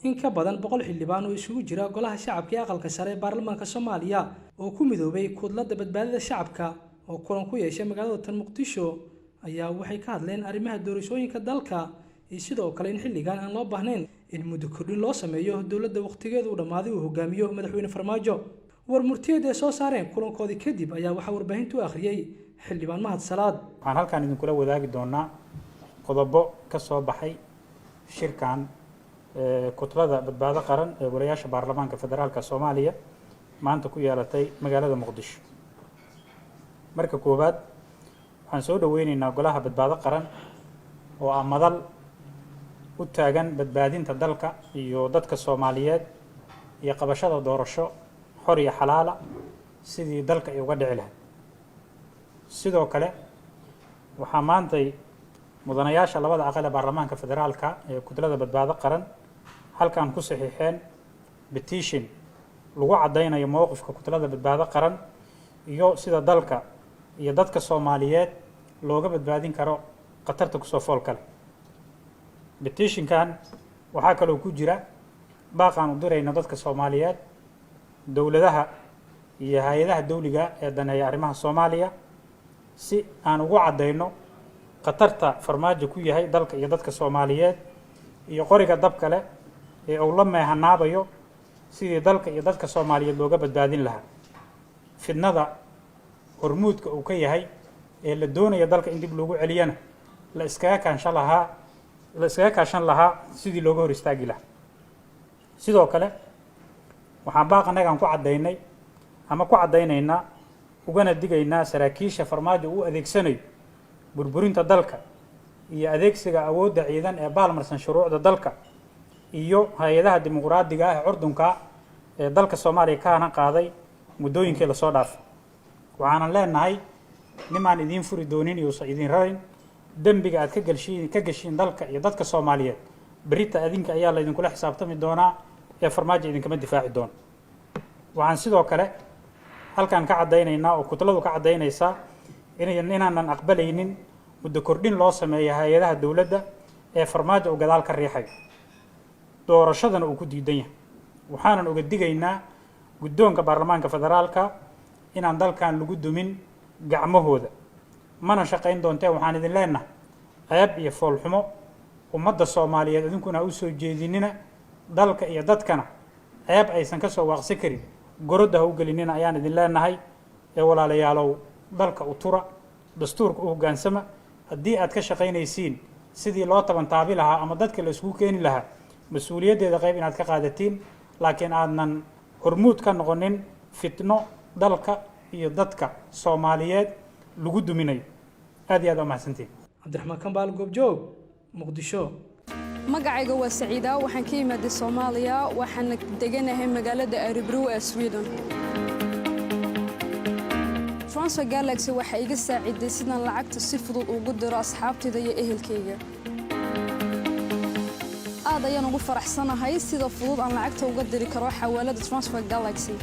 in ka badan 100 xildhibaan oo isugu jira golaha shacabka ee aqalka sare ee baarlamaanka Soomaaliya oo ku midoobay kudlada badbaadada shacabka oo kulan ku yeeshay magaalada Muqdisho ayaa waxay ka hadleen arrimaha doorashooyinka dalka iyo sidoo kale in xilligan aan loo baahnayn in muddo kordhin loo sameeyo dawladda waqtigeedu u dhamaaday uu hogaamiyo madaxweyne Farmaajo war murtiyeed ee soo saareen kulankoodii kadib ayaa waxa warbaahintu akhriyay xildhibaan Mahad Salaad waxaan halkaan idin kula wadaagi doonaa qodobo ka soo baxay shirkan kutlada badbaado qaran ee walayaasha baarlamaanka federaalka Soomaaliya maanta ku yeelatay magaalada Muqdisho marka koobaad waxaan soo dhaweynaynaa golaha badbaado qaran oo ah madal u taagan badbaadinta dalka iyo dadka Soomaaliyeed iyo qabashada doorasho xor iyo xalaal ah sidii dalka ay uga dhici lahayd sidoo kale waxaa maantay mudanayaasha labada aqal ee baarlamaanka federaalka ee kutlada badbaado qaran halkan ku saxiixeen petition lagu cadeynayo mowqifka kutlada badbaado qaran iyo sida dalka iyo dadka Soomaaliyeed looga badbaadin karo qatarta ku soo fool kale petition-kan waxaa kaloo ku jira baaqaan u dirayna dadka Soomaaliyeed dawladaha iyo hay'adaha dawliga ee daneeya arrimaha Soomaaliya si aan ugu cadeyno qatarta Farmaajo ku yahay dalka iyo dadka Soomaaliyeed iyo qoriga dab kale ee uu la meehanaabayo sidii dalka iyo dadka Soomaaliyeed looga badbaadin lahaa fidnada hormuudka uu ka yahay ee la doonayo dalka in dib loogu celiyana la iskaga kaashan lahaa sidii looga hor istaagi lahaa sidoo kale waxaan baaqanagan ku cadeynay ama ku cadeynaynaa ugana digaynaa saraakiisha Farmaajo uu adeegsanayo burburinta dalka iyo adeegsiga awoodda ciidan ee baalmarsan shuruucda dalka iyo hay'adaha dimuqraadiga ah ee curdunka ee dalka Soomaaliya kaana qaaday muddooyinkii la soo dhaafay waxaan leenahay nimaan idin furi doonin iyo idin rarin dambiga aad ka gashiin dalka iyo dadka Soomaaliyeed berita adinka ayaa la idin kula xisaabtami doonaa ee Farmaajo idin kama difaaci doon waxaan sidoo kale halkan ka cadeynaynaa oo kutladu ka cadeynaysaa inaanan aqbalaynin muddo kordhin loo sameeyo hay'adaha dawladda ee Farmaajo oo gadaal ka riixay doorashadana uu ku diidan yahay waxaanan uga digaynaa guddoonka baarlamaanka federaalka inaan dalkan lagu dumin gacmahooda mana shaqayn doonteen waxaan idin leenahay qayb iyo foolxumo ummadda Soomaaliyeed idinkuna u soo jeedinina dalka iyo dadkana qayb aysan ka soo waaqsi karin gorodda u gelinina ayaan idin leenahay ee walaalayaalow dalka u tura dastuurka u hoggaansama haddii aad ka shaqaynaysiin sidii loo tabantaabi lahaa ama dadka la isku keeni lahaa mas'uuliyaddeeda qayb inaad ka qaadatiin laakiin aadnan hormuud ka noqonin fitno dalka iyo dadka Soomaaliyeed lagu duminayo aad iyo aad u mahadsantiin Cabdiraxmaan Kambaal Goobjoog Muqdisho magacayga waa Saciida waxaan ka imaaday Soomaaliya waxaan deganahay magaalada Örebro ee Sweden Transfer Galaxy waxa iga saaciday sidaan lacagta si fudud ugu diro asxaabtayda iyo ehelkayga aad ayaan ugu faraxsanahay sida fudud aan lacagta uga diri karo xawaalada Transfer Galaxy